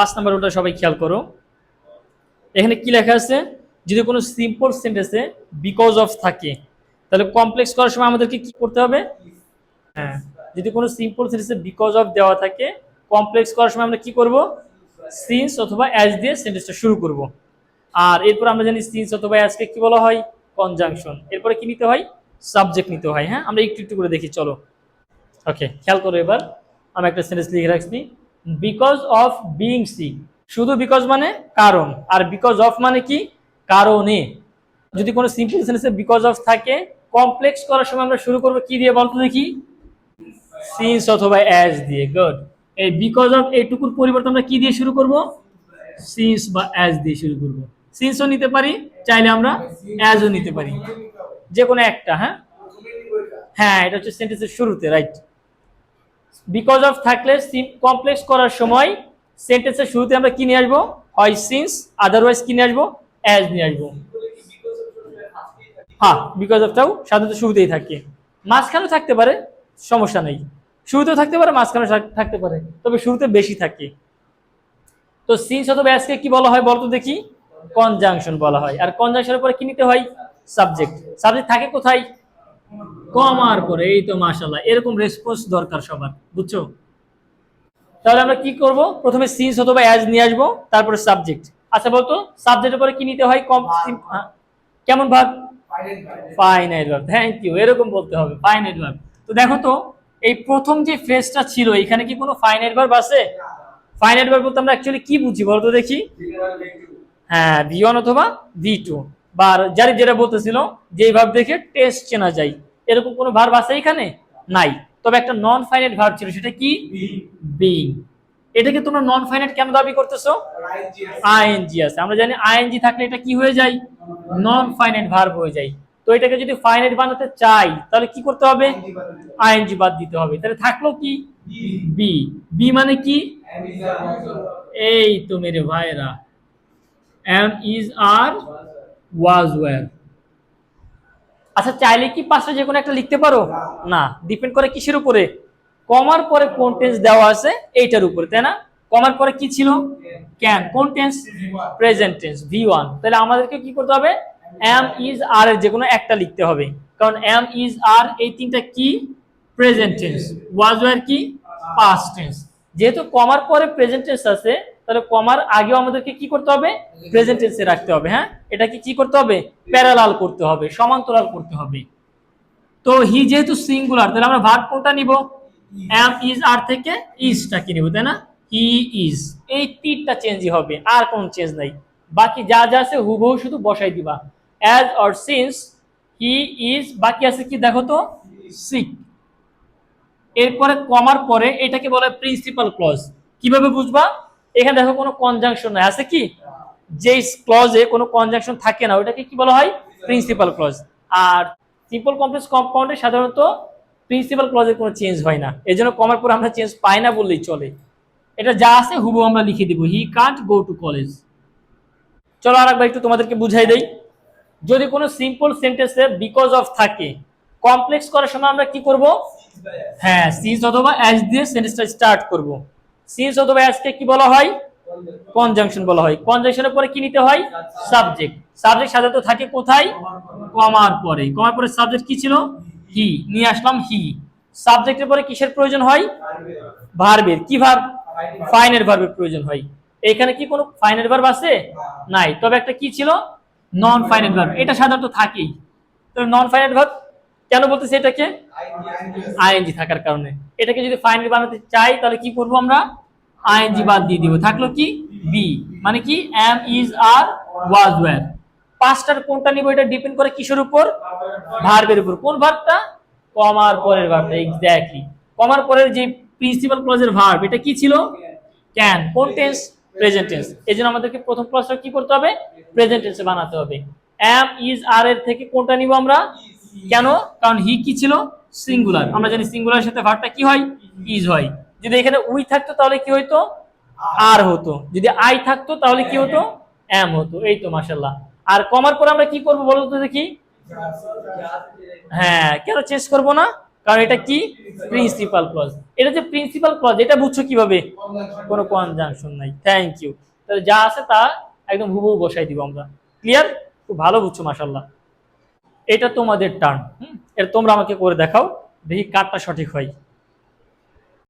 5 number ওটা সবাই খেয়াল করো। এখানে কি লেখা আছে, যদি কোনো সিম্পল সেন্টেন্সে বিকজ অফ থাকে তাহলে কমপ্লেক্স করার সময় আমাদেরকে কি করতে হবে? হ্যাঁ, যদি কোনো সিম্পল সেন্টেন্সে বিকজ অফ দেওয়া থাকে কমপ্লেক্স করার সময় আমরা কি করব? সিন্স অথবা অ্যাজ দিয়ে সেন্টেন্সটা শুরু করব। আর এরপর আমরা জানি সিন্স অথবা অ্যাজকে কি বলা হয়? কনজাংশন। এরপরে কি নিতে হয়? সাবজেক্ট নিতে হয়। হ্যাঁ, আমরা একটু একটু করে দেখি, চলো। ওকে, খেয়াল করো এবার। আমি একটা সেন্টেন্স লিখে রাখছি, বিকজ অফ বিইং সিক। শুধু বিকজ মানে কারণ, আর বিকজ অফ মানে কি? কারণে। যদি কোনো সিম্পল সেন্টেন্সে বিকজ অফ থাকে কমপ্লেক্স করার সময় আমরা শুরু করবো কি দিয়ে বলতো দেখি? সিন্স অথবা অ্যাজ দিয়ে। গুড। এই বিকজ অফ এইটুকুর পরিবর্তে আমরা কি দিয়ে শুরু করব? সিন্স বা অ্যাজ দিয়ে শুরু করব। সিন্সও নিতে পারি, চাইলে আমরা অ্যাজও নিতে পারি, যে কোনো একটা। হ্যাঁ হ্যাঁ, এটা হচ্ছে সেন্টেন্সের শুরুতে, রাইট। বিকজ অফ থাকলে কমপ্লেক্স করার সময় সেন্টেন্সের শুরুতে আমরা কি নিয়ে আসবো? হয় সিন্স, আদারওয়াইজ কি নিয়ে আসবো? অ্যাজ নিয়ে আসবো। হ্যাঁ, বিকজ অফটাও সাধারণত শুরুতেই থাকে, মাঝখানেও থাকতে পারে, সমস্যা নেই। শুরুতেও থাকতে পারে, মাঝখানেও থাকতে পারে, তবে শুরুতে বেশি থাকে। তো সিন্স অথবা অ্যাজকে কি বলা হয় বলতো দেখি? কনজাংশন বলা হয়। আর কনজাংশনের পরে কি নিতে হয়? সাবজেক্ট। সাবজেক্ট থাকে কোথায়? কমার পরে। এই তো মাশাআল্লাহ, এরকম রেসপন্স দরকার সবার, বুঝছো? তাহলে আমরা কি করব? প্রথমে সিন্স অথবা অ্যাজ নিয়ে আসবো, তারপরে সাবজেক্ট। আচ্ছা বলতো, সাবজেক্টের পরে কি নিতে হয়? কেমন ভাব? Finite verb. থ্যাংক ইউ, এরকম বলতে হবে, ফাইনাইট ভার্ব। তো দেখো তো, এই প্রথম যে ফ্রেজটা ছিল এখানে কি কোনো ফাইনাইট ভার্ব আছে? ফাইনাইট ভার্ব বলতে আমরা অ্যাকচুয়ালি কি বুঝি বলতো দেখি? হ্যাঁ, ভি1 অথবা ভি2, বা যারা যেটা বলতেছিল যে ভার্ব দেখে টেস্ট চেনা যায়, এরকম কোনো ভার্ব আছে এখানে? নাই। তবে একটা নন ফাইনাইট ভার্ব ছিল, সেটা কি? বিং। এটাকে তোমরা নন ফাইনাইট কেন দাবি করতেছো? আইএনজি আছে। আমরা জানি আইএনজি থাকলে এটা কি হয়ে যায়? নন ফাইনাইট ভার্ব হয়ে যায়। তো এটাকে যদি ফাইনাইট বানাতে চাই তাহলে কি করতে হবে? আইএনজি বাদ দিতে হবে। তাহলে থাকলো কি? বি। বি মানে কি? এই তো মেরে ভাইরা, am is are was were. আচ্ছা, চাইলে কি পাঁচটা যে কোনো একটা লিখতে পারো? না, ডিপেন্ড করে কিসের উপরে? কমার পরে কোন টেন্স দেওয়া আছে এইটার উপরে, তাই না? কমার পরে কি ছিল? ক্যান। কোন টেন্স? Present tense, V1. তাহলে আমাদেরকে কি করতে হবে? এম ইজ আর এর যে কোনো একটা লিখতে হবে, কারণ এম ইজ আর এই তিনটা কি? Present tense. ওয়াজ ওয়্যার কি? Past tense. যেহেতু কমার পরে প্রেজেন্ট টেন্স আছে, তাহলে কমার আগেও আমাদেরকে কি করতে হবে? প্রেজেন্ট টেন্সে রাখতে হবে। হ্যাঁ, এটাকে কি করতে হবে? প্যারালাল করতে হবে, সমান্তরাল করতে হবে। তো হি যেহেতু সিঙ্গুলার, তাহলে আমরা ভার্ব কোনটা নিব? এম ইজ আর থেকে ইজটা কি নিব, তাই না? He is. এই তিনটা চেঞ্জই হবে, আর কোন চেঞ্জ নাই। বাকি যা যা আছে হুবহু শুধু বসাই দিবা। As or since, he is, বাকি আছে কি দেখো তো? সিক। এরপরে কমার পরে এটাকে বলে প্রিন্সিপাল ক্লজ। কিভাবে বুঝবা? এখানে দেখো কোনো কনজাংশন নাই, আছে কি? যে ক্লজে কোনো কনজাংশন থাকে না ওটাকে কি বলা হয়? Principal clause. আর সিম্পল কমপ্লেক্স কম্পাউন্ডে সাধারণত প্রিন্সিপাল ক্লজের কোনো চেঞ্জ হয় না, এই জন্য কমার পর আমরা চেঞ্জ পাই না বললেই চলে। এটা যা আছে হুবহু আমরা লিখে দিব, হি কান্ট গো টু কলেজ। চলো আর একবার একটু তোমাদেরকে বুঝাই দেই। যদি কোনো সিম্পল সেন্টেন্সে বিকজ অফ থাকে কমপ্লেক্স করার সময় আমরা কি করব? হ্যাঁ, সিন্স অথবা অ্যাজ দিয়ে সেন্টেন্সটা স্টার্ট করব। সিন্স অথবা অ্যাজকে কি বলা হয়? কনজাংশন বলা হয়। কনজাংশনের পরে কি নিতে হয়? সাবজেক্ট। সাবজেক্ট সাধারণত থাকে কোথায়? কমার পরে। কমার পরে সাবজেক্ট কি ছিল? হি। নিয়ে আসলাম হি। সাবজেক্টের পরে কিসের প্রয়োজন হয়? ভার্বের। কি ভার্ব? ফাইনাইট ভার্বের প্রয়োজন হয়। এখানে কি কোনো ফাইনাইট ভার্ব আছে? নাই। তবে একটা কি ছিল? Non finite verb. এটা সাধারণত থাকেই। তো নন ফাইনাইট ভার্ব কেন বলতেছি এটাকে? আইএনজি থাকার কারণে। এটাকে যদি ফাইনাইট বানাতে চাই তাহলে কি করব আমরা? আইএনজি বাদ দিয়ে দিব, থাকলো কি? বি। মানে কি? Am is are was were. পাঁচটার কোনটা নিব এটা ডিপেন্ড করে কিসের উপর? ভার্বের উপর। কোন ভার্বটা? কমার পরের ভার্বটা। এক্স্যাক্টলি। কমার পরের যে প্রিন্সিপাল ক্লজের ভার্ব এটা কি ছিল? ক্যান। কোন টেন্স? Present tense. এজন্য আমাদেরকে প্রথম ক্লজটা কি করতে হবে? প্রেজেন্ট টেন্সে বানাতে হবে। এম ইজ আর এর থেকে কোনটা নিব আমরা? কেন? কারণ হি কি ছিল? সিঙ্গুলার। আমরা জানি সিঙ্গুলারের সাথে ভার্বটা কি হয়? ইজ হয়। যদি এখানে উই থাকতো তাহলে কি হইতো? আর হতো। যদি আই থাকতো তাহলে কি হতো? এম হতো। এই তো মাশাআল্লাহ। আর কমার পর আমরা কি করব বলো তো দেখি? হ্যাঁ, কেন চেঞ্জ করব না? কারণ এটা কি প্রিন্সিপাল ক্লজ। এটা যে প্রিন্সিপাল ক্লজ এটা বুঝছো কিভাবে? কোনো কনজাংশন নাই। Thank you. তাহলে যা আছে তা একদম হুবহু বসাই দিব আমরা। ক্লিয়ার? খুব ভালো বুঝছো মাশাআল্লাহ। এটা তোমাদের টার্ন। এটা তোমরা আমাকে করে দেখাও, দেখি কারটা সঠিক হয়।